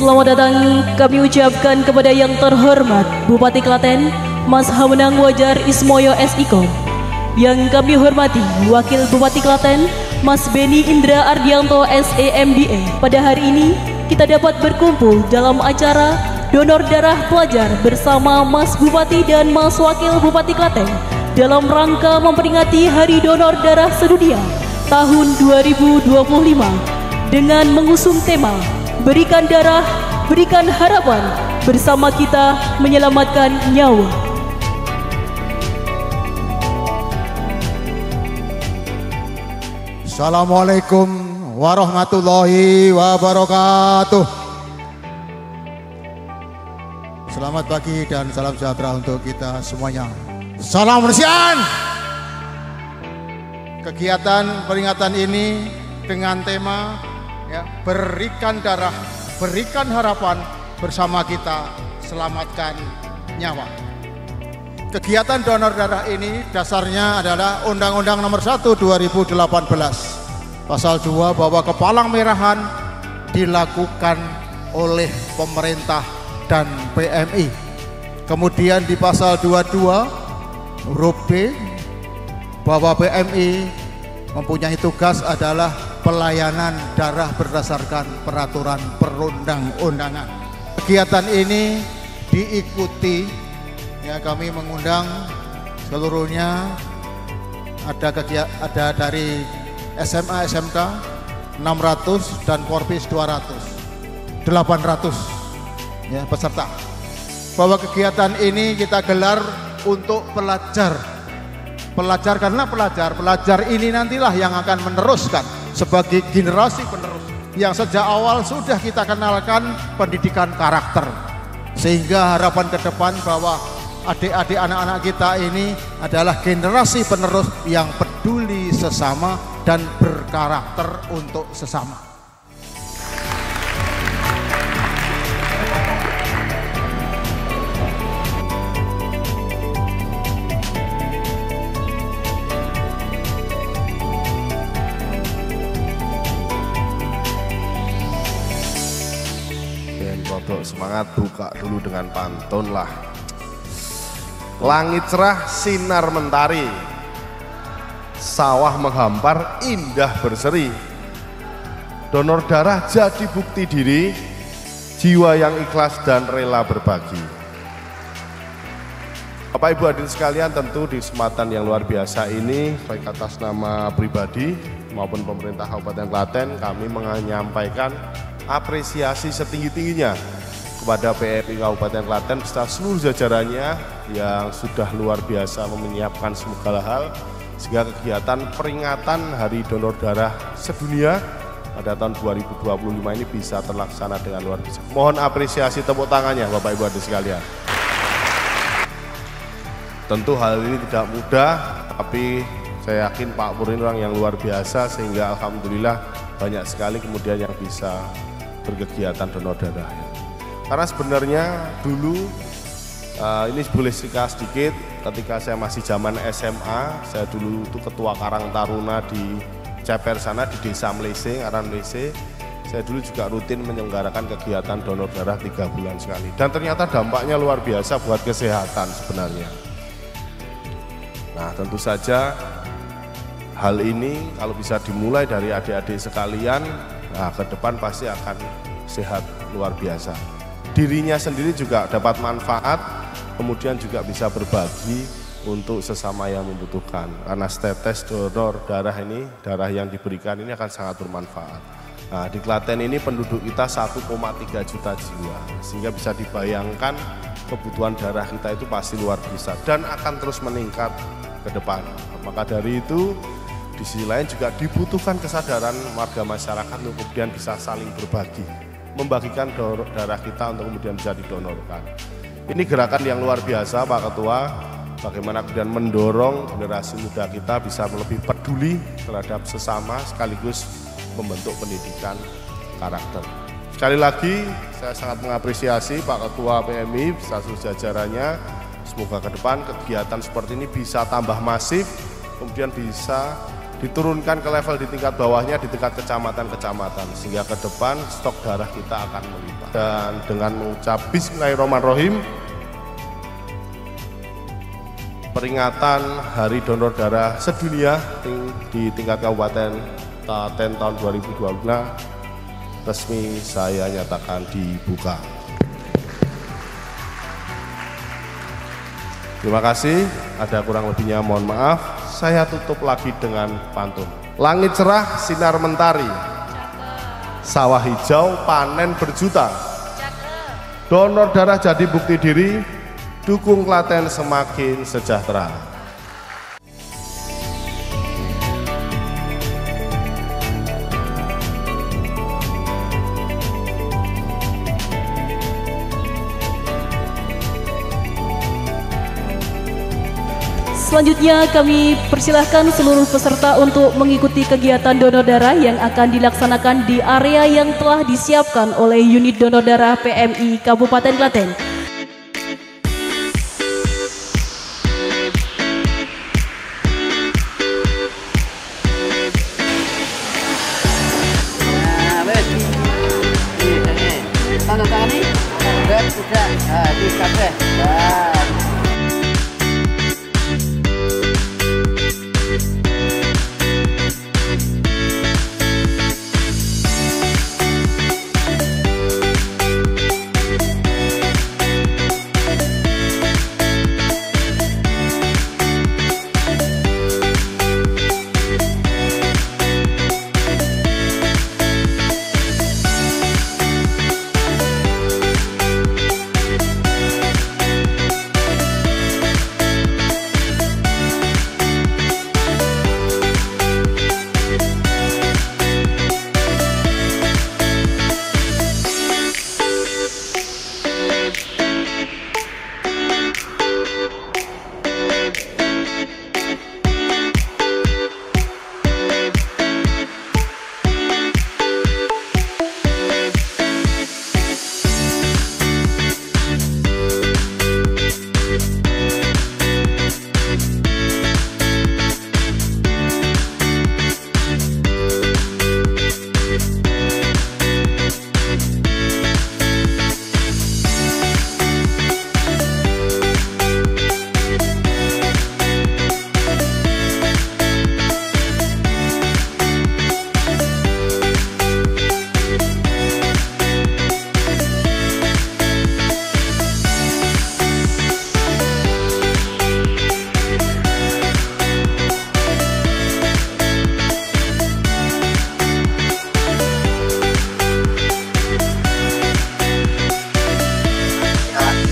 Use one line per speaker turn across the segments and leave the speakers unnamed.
Selamat datang kami ucapkan kepada yang terhormat Bupati Klaten, Mas Hamunang Wajar Ismoyo SIKOM. Yang kami hormati Wakil Bupati Klaten, Mas Beni Indra Ardianto SEMDA. Pada hari ini kita dapat berkumpul dalam acara donor darah pelajar bersama Mas Bupati dan Mas Wakil Bupati Klaten dalam rangka memperingati Hari Donor Darah Sedunia tahun 2025 dengan mengusung tema Berikan Darah, Berikan Harapan, bersama kita menyelamatkan nyawa.
Assalamualaikum warahmatullahi wabarakatuh. Selamat pagi dan salam sejahtera untuk kita semuanya. Salam Indonesian. Kegiatan peringatan ini dengan tema berikan darah, berikan harapan, bersama kita selamatkan nyawa. Kegiatan donor darah ini dasarnya adalah Undang-Undang Nomor 1 2018 Pasal 2 bahwa kepalang merahan dilakukan oleh pemerintah dan PMI. Kemudian di pasal 22 huruf B bahwa PMI mempunyai tugas adalah pelayanan darah berdasarkan peraturan perundang-undangan. Kegiatan ini diikuti, kami mengundang seluruhnya, ada dari SMA SMK 600 dan Korpis 800 peserta. Bahwa kegiatan ini kita gelar untuk pelajar karena pelajar ini nantilah yang akan meneruskan sebagai generasi penerus yang sejak awal sudah kita kenalkan pendidikan karakter, sehingga harapan ke depan bahwa adik-adik anak-anak kita ini adalah generasi penerus yang peduli sesama dan berkarakter untuk sesama.
Semangat, buka dulu dengan pantun lah. Langit cerah sinar mentari, sawah menghampar indah berseri. Donor darah jadi bukti diri, jiwa yang ikhlas dan rela berbagi. Bapak Ibu hadirin sekalian, tentu di kesempatan yang luar biasa ini, baik atas nama pribadi maupun pemerintah Kabupaten Klaten, kami menyampaikan apresiasi setinggi-tingginya kepada PMI Kabupaten Klaten beserta seluruh jajarannya yang sudah luar biasa menyiapkan segala hal sehingga kegiatan peringatan Hari Donor Darah Sedunia pada tahun 2025 ini bisa terlaksana dengan luar biasa. Mohon apresiasi tepuk tangannya Bapak Ibu hadirin sekalian. Tentu hal ini tidak mudah, tapi saya yakin Pak Pur ini orang yang luar biasa sehingga alhamdulillah banyak sekali kemudian yang bisa berkegiatan donor darah. Karena sebenarnya dulu ini boleh cerita sedikit, ketika saya masih zaman SMA, saya dulu itu ketua Karang Taruna di Ceper sana di Desa Mlese, Aran Mlese. Saya dulu juga rutin menyelenggarakan kegiatan donor darah 3 bulan sekali. Dan ternyata dampaknya luar biasa buat kesehatan sebenarnya. Nah, tentu saja hal ini kalau bisa dimulai dari adik-adik sekalian, nah ke depan pasti akan sehat luar biasa. Dirinya sendiri juga dapat manfaat, kemudian juga bisa berbagi untuk sesama yang membutuhkan. Karena tetes donor darah ini, darah yang diberikan ini akan sangat bermanfaat. Nah, di Klaten ini penduduk kita 1,3 juta jiwa, sehingga bisa dibayangkan kebutuhan darah kita itu pasti luar biasa dan akan terus meningkat ke depan. Maka dari itu, di sisi lain juga dibutuhkan kesadaran warga masyarakat untuk kemudian bisa saling berbagi, membagikan darah kita untuk kemudian bisa didonorkan. Ini gerakan yang luar biasa Pak Ketua, bagaimana kemudian mendorong generasi muda kita bisa lebih peduli terhadap sesama sekaligus membentuk pendidikan karakter. Sekali lagi saya sangat mengapresiasi Pak Ketua PMI beserta seluruh jajarannya. Semoga ke depan kegiatan seperti ini bisa tambah masif, kemudian bisa diturunkan ke level di tingkat bawahnya, di tingkat kecamatan-kecamatan, sehingga ke depan stok darah kita akan melimpah. Dan dengan mengucap Bismillahirrahmanirrahim, peringatan Hari Donor Darah Sedunia di tingkat Kabupaten Klaten tahun 2022 resmi saya nyatakan dibuka. Terima kasih, ada kurang lebihnya mohon maaf. Saya tutup lagi dengan pantun. Langit cerah, sinar mentari, sawah hijau, panen berjuta. Donor darah jadi bukti diri, dukung Klaten semakin sejahtera.
Selanjutnya kami persilahkan seluruh peserta untuk mengikuti kegiatan donor darah yang akan dilaksanakan di area yang telah disiapkan oleh unit donor darah PMI Kabupaten Klaten.
Tanda tangan nih, sudah, dikasih.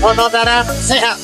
Donor darah sehat.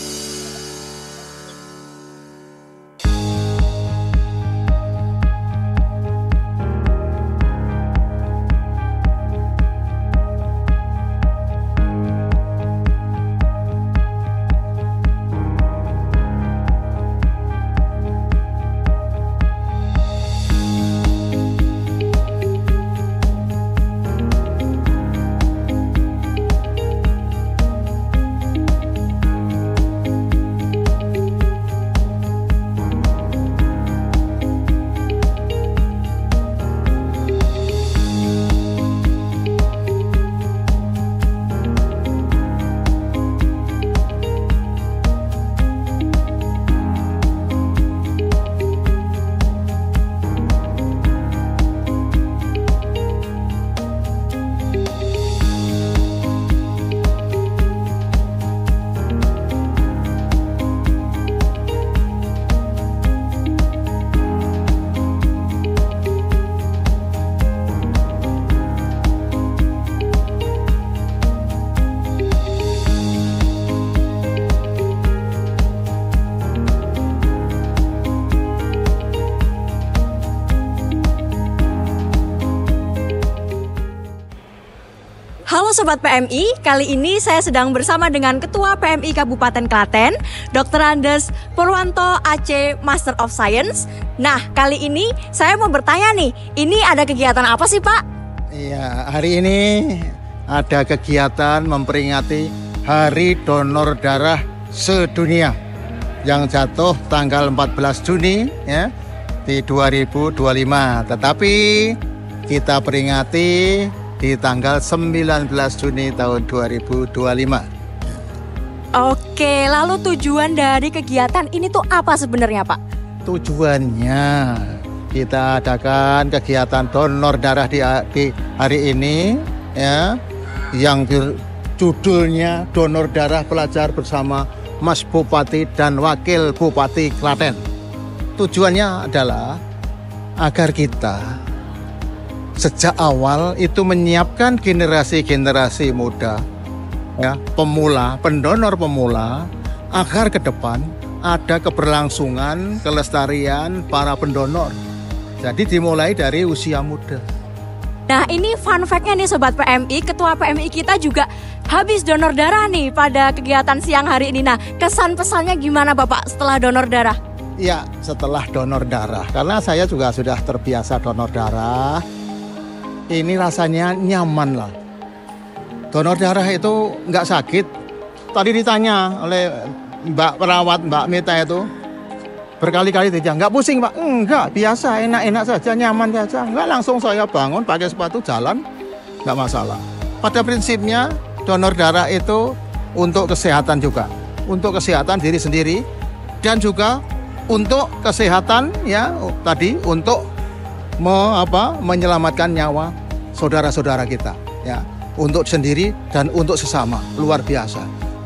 Halo Sobat PMI, kali ini saya sedang bersama dengan Ketua PMI Kabupaten Klaten, Dr. Andes Purwanto AC Master of Science. Nah, kali ini saya mau bertanya nih, ini ada kegiatan apa sih Pak?
Iya, hari ini ada kegiatan memperingati Hari Donor Darah Sedunia yang jatuh tanggal 14 Juni ya. di 2025. Tetapi kita peringati di tanggal 19 Juni tahun 2025.
Oke, lalu tujuan dari kegiatan ini tuh apa sebenarnya, Pak?
Tujuannya kita adakan kegiatan donor darah di hari ini ya, yang judulnya donor darah pelajar bersama Mas Bupati dan Wakil Bupati Klaten. Tujuannya adalah agar kita sejak awal itu menyiapkan generasi-generasi muda, ya, pemula, pendonor pemula, agar ke depan ada keberlangsungan, kelestarian para pendonor. Jadi dimulai dari usia muda.
Nah, ini fun fact-nya nih Sobat PMI, Ketua PMI kita juga habis donor darah nih pada kegiatan siang hari ini. Nah, kesan pesannya gimana Bapak setelah donor darah?
Ya, setelah donor darah, karena saya juga sudah terbiasa donor darah, ini rasanya nyaman lah. Donor darah itu nggak sakit. Tadi ditanya oleh Mbak perawat, Mbak Mita itu, berkali-kali ditanya, nggak pusing Pak? Enggak, biasa, enak-enak saja, nyaman saja. Nggak, langsung saya bangun, pakai sepatu, jalan, nggak masalah. Pada prinsipnya, donor darah itu untuk kesehatan juga. Untuk kesehatan diri sendiri, dan juga untuk kesehatan, ya tadi, untuk menyelamatkan nyawa saudara-saudara kita, ya, untuk sendiri dan untuk sesama. Luar biasa.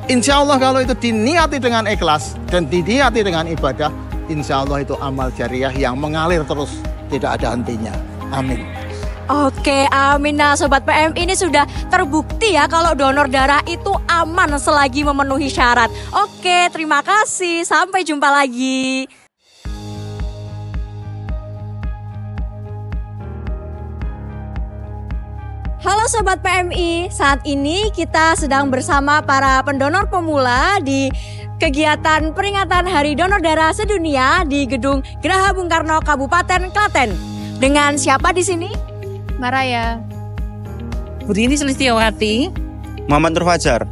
Insya Allah kalau itu diniati dengan ikhlas dan diniati dengan ibadah, insya Allah itu amal jariah yang mengalir terus, tidak ada hentinya. Amin.
Oke, amin. Nah, Sobat PMI, ini sudah terbukti ya kalau donor darah itu aman selagi memenuhi syarat. Oke, terima kasih. Sampai jumpa lagi. Halo Sobat PMI, saat ini kita sedang bersama para pendonor pemula di kegiatan peringatan Hari Donor Darah Sedunia di Gedung Geraha Bung Karno, Kabupaten Klaten. Dengan siapa di sini?
Maraya, Burini Sulistiawati,
Muhammad Nur Fajar.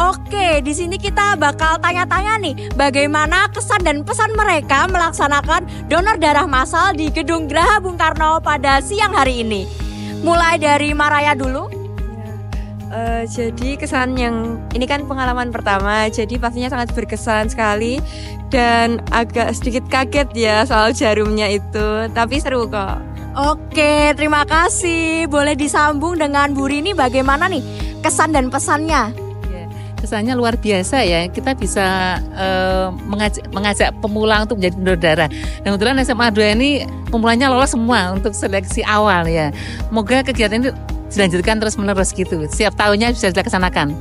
Oke, di sini kita bakal tanya-tanya nih, bagaimana kesan dan pesan mereka melaksanakan donor darah massal di Gedung Geraha Bung Karno pada siang hari ini. Mulai dari Maraya dulu.
Jadi kesan yang ini kan pengalaman pertama, jadi pastinya sangat berkesan sekali dan agak sedikit kaget ya soal jarumnya itu, tapi seru kok.
Oke, terima kasih. Boleh disambung dengan Bu Rini, bagaimana nih kesan dan pesannya?
Kesannya luar biasa ya, kita bisa mengajak pemula untuk menjadi donor darah. Dan kebetulan SMA 2 ini pemulanya lolos semua untuk seleksi awal ya. Semoga kegiatan ini dilanjutkan terus-menerus gitu, setiap tahunnya bisa dilaksanakan.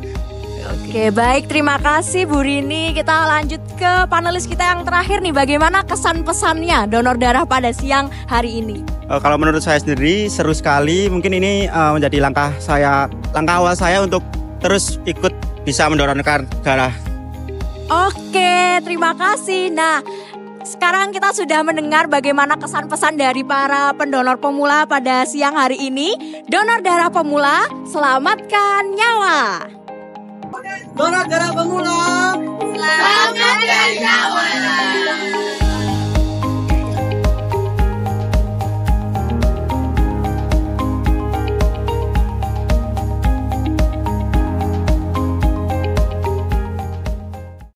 Oke, baik, terima kasih Bu Rini. Kita lanjut ke panelis kita yang terakhir nih, bagaimana kesan pesannya donor darah pada siang hari ini?
Kalau menurut saya sendiri seru sekali. Mungkin ini menjadi langkah awal saya untuk terus ikut bisa mendonorkan darah.
Oke, terima kasih. Nah, sekarang kita sudah mendengar bagaimana kesan pesan dari para pendonor pemula pada siang hari ini. Donor darah pemula, selamatkan nyawa.
Donor darah pemula, selamatkan nyawa.